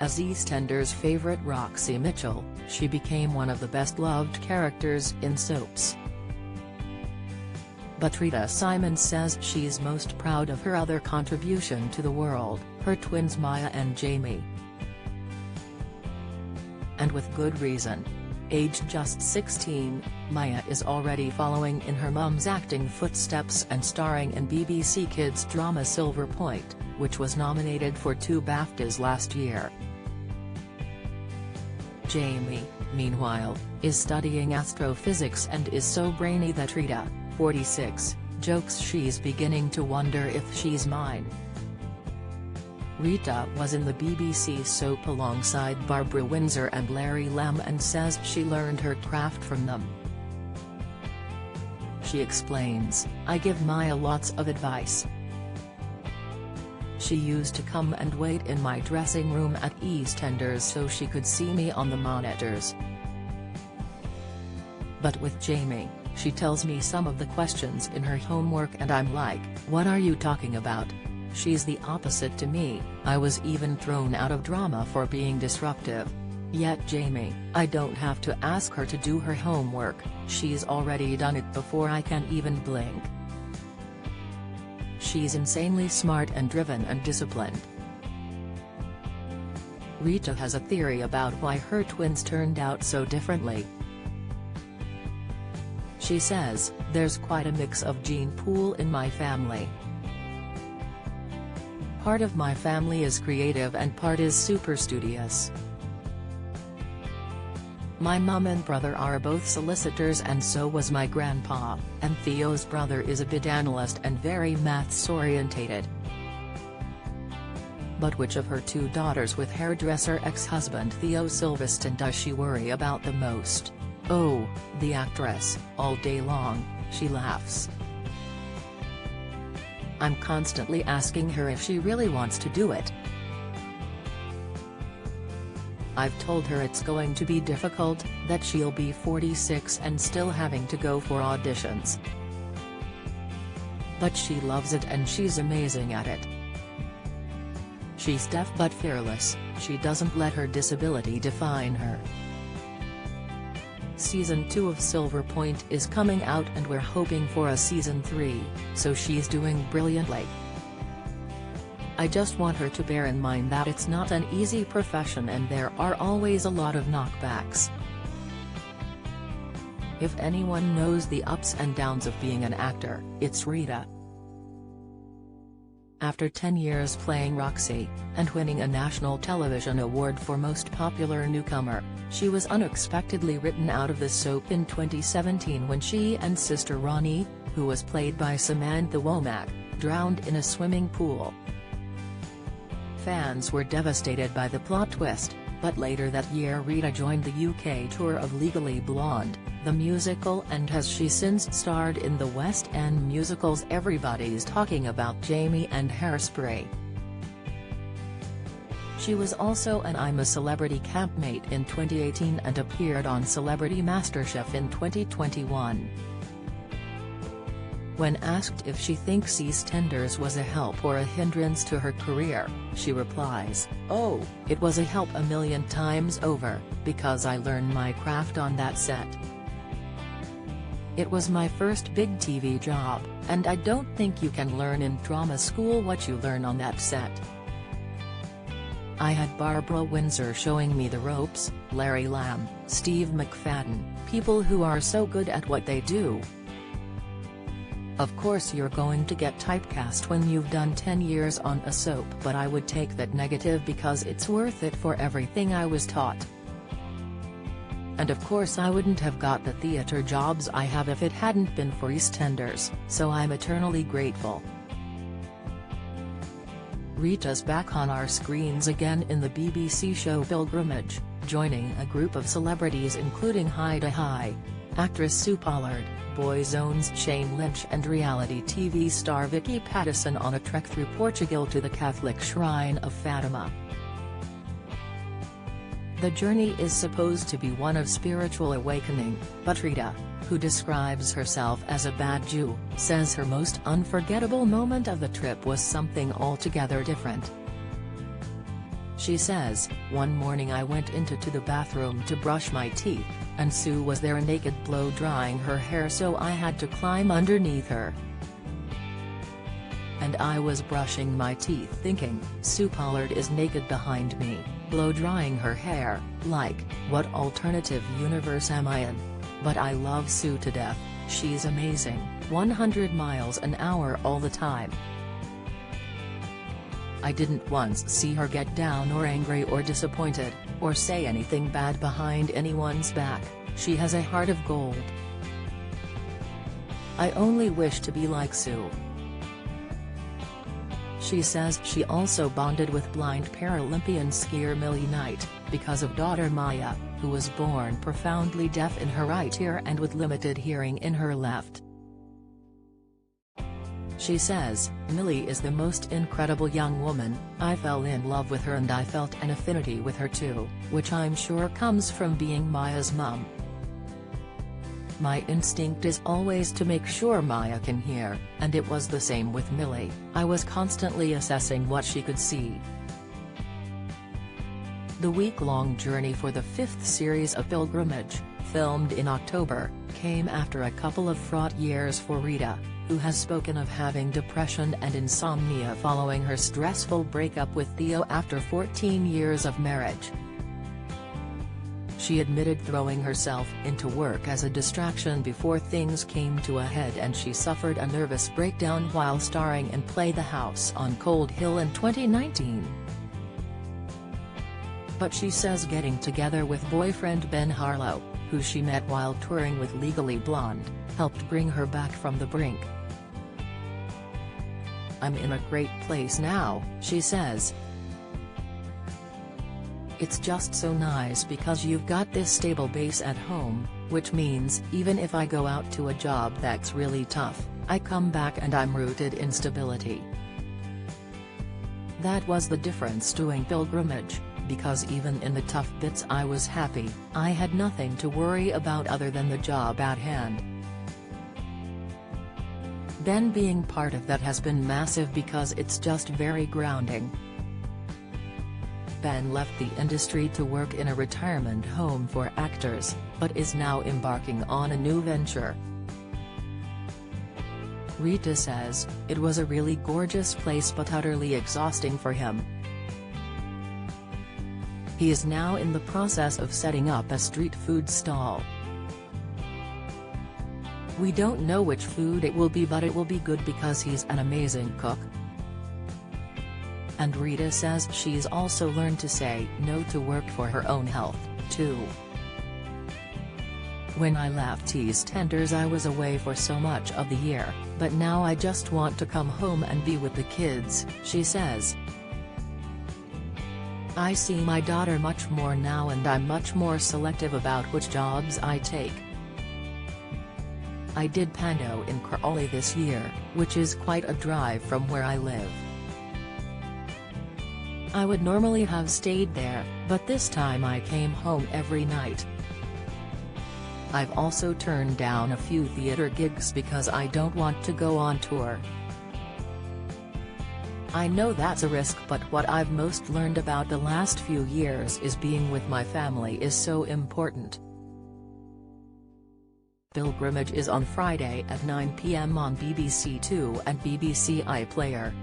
As EastEnders' favorite Roxy Mitchell, she became one of the best-loved characters in soaps. But Rita Simons says she's most proud of her other contribution to the world, her twins Maya and Jamie. And with good reason. Aged just 16, Maya is already following in her mum's acting footsteps and starring in BBC Kids drama Silver Point, which was nominated for 2 BAFTAs last year. Jamie, meanwhile, is studying astrophysics and is so brainy that Rita, 46, jokes she's beginning to wonder if she's mine. Rita was in the BBC soap alongside Barbara Windsor and Larry Lamb and says she learned her craft from them. She explains, "I give Maya lots of advice. She used to come and wait in my dressing room at EastEnders so she could see me on the monitors. But with Jamie, she tells me some of the questions in her homework and I'm like, what are you talking about? She's the opposite to me. I was even thrown out of drama for being disruptive. Yet Jamie, I don't have to ask her to do her homework, she's already done it before I can even blink. She's insanely smart and driven and disciplined." Rita has a theory about why her twins turned out so differently. She says, "There's quite a mix of gene pool in my family. Part of my family is creative and part is super studious. My mum and brother are both solicitors and so was my grandpa, and Theo's brother is a bid analyst and very maths-orientated. But which of her 2 daughters with hairdresser ex-husband Theo Silverstone does she worry about the most? Oh, the actress, all day long," she laughs. "I'm constantly asking her if she really wants to do it. I've told her it's going to be difficult, that she'll be 46 and still having to go for auditions. But she loves it and she's amazing at it. She's deaf but fearless, she doesn't let her disability define her." Season 2 of Silver Point is coming out and we're hoping for a Season 3, so she's doing brilliantly. I just want her to bear in mind that it's not an easy profession and there are always a lot of knockbacks. If anyone knows the ups and downs of being an actor, it's Rita." After 10 years playing Roxy, and winning a National Television Award for Most Popular Newcomer, she was unexpectedly written out of the soap in 2017 when she and sister Ronnie, who was played by Samantha Womack, drowned in a swimming pool. Fans were devastated by the plot twist, but later that year Rita joined the UK tour of Legally Blonde, the musical, and has she since starred in the West End musicals Everybody's Talking About Jamie and Hairspray. She was also an I'm a Celebrity campmate in 2018 and appeared on Celebrity MasterChef in 2021. When asked if she thinks EastEnders was a help or a hindrance to her career, she replies, "Oh, it was a help a million times over, because I learned my craft on that set. It was my first big TV job, and I don't think you can learn in drama school what you learn on that set. I had Barbara Windsor showing me the ropes, Larry Lamb, Steve McFadden, people who are so good at what they do. Of course you're going to get typecast when you've done 10 years on a soap, but I would take that negative because it's worth it for everything I was taught. And of course I wouldn't have got the theatre jobs I have if it hadn't been for EastEnders, so I'm eternally grateful." Rita's back on our screens again in the BBC show Pilgrimage, joining a group of celebrities including Hi-de-Hi, actress Sue Pollard, Boyzone's Shane Lynch and reality TV star Vicky Pattison on a trek through Portugal to the Catholic shrine of Fatima. The journey is supposed to be one of spiritual awakening, but Rita, who describes herself as a bad Jew, says her most unforgettable moment of the trip was something altogether different. She says, "One morning I went into the bathroom to brush my teeth, and Sue was there naked blow-drying her hair, so I had to climb underneath her. And I was brushing my teeth thinking, Sue Pollard is naked behind me, blow-drying her hair, like, what alternative universe am I in? But I love Sue to death, she's amazing, 100 miles an hour all the time. I didn't once see her get down or angry or disappointed, or say anything bad behind anyone's back. She has a heart of gold. I only wish to be like Sue." She says she also bonded with blind Paralympian skier Millie Knight, because of daughter Maya, who was born profoundly deaf in her right ear and with limited hearing in her left. She says, "Millie is the most incredible young woman, I fell in love with her and I felt an affinity with her too, which I'm sure comes from being Maya's mum. My instinct is always to make sure Maya can hear, and it was the same with Millie, I was constantly assessing what she could see." The week-long journey for the 5th series of Pilgrimage, filmed in October, came after a couple of fraught years for Rita, who has spoken of having depression and insomnia following her stressful breakup with Theo after 14 years of marriage. She admitted throwing herself into work as a distraction before things came to a head, and she suffered a nervous breakdown while starring in Play the House on Cold Hill in 2019. But she says getting together with boyfriend Ben Harlow, who she met while touring with Legally Blonde, helped bring her back from the brink. "I'm in a great place now," she says. "It's just so nice because you've got this stable base at home, which means, even if I go out to a job that's really tough, I come back and I'm rooted in stability." That was the difference doing Pilgrimage, because even in the tough bits I was happy, I had nothing to worry about other than the job at hand. Ben being part of that has been massive because it's just very grounding. Ben left the industry to work in a retirement home for actors, but is now embarking on a new venture. Rita says, "It was a really gorgeous place but utterly exhausting for him. He is now in the process of setting up a street food stall. We don't know which food it will be, but it will be good because he's an amazing cook." And Rita says she's also learned to say no to work for her own health, too. "When I left EastEnders I was away for so much of the year, but now I just want to come home and be with the kids," she says. "I see my daughter much more now and I'm much more selective about which jobs I take. I did Pando in Crawley this year, which is quite a drive from where I live. I would normally have stayed there, but this time I came home every night. I've also turned down a few theater gigs because I don't want to go on tour. I know that's a risk, but what I've most learned about the last few years is being with my family is so important." Pilgrimage is on Friday at 9 p.m. on BBC Two and BBC iPlayer.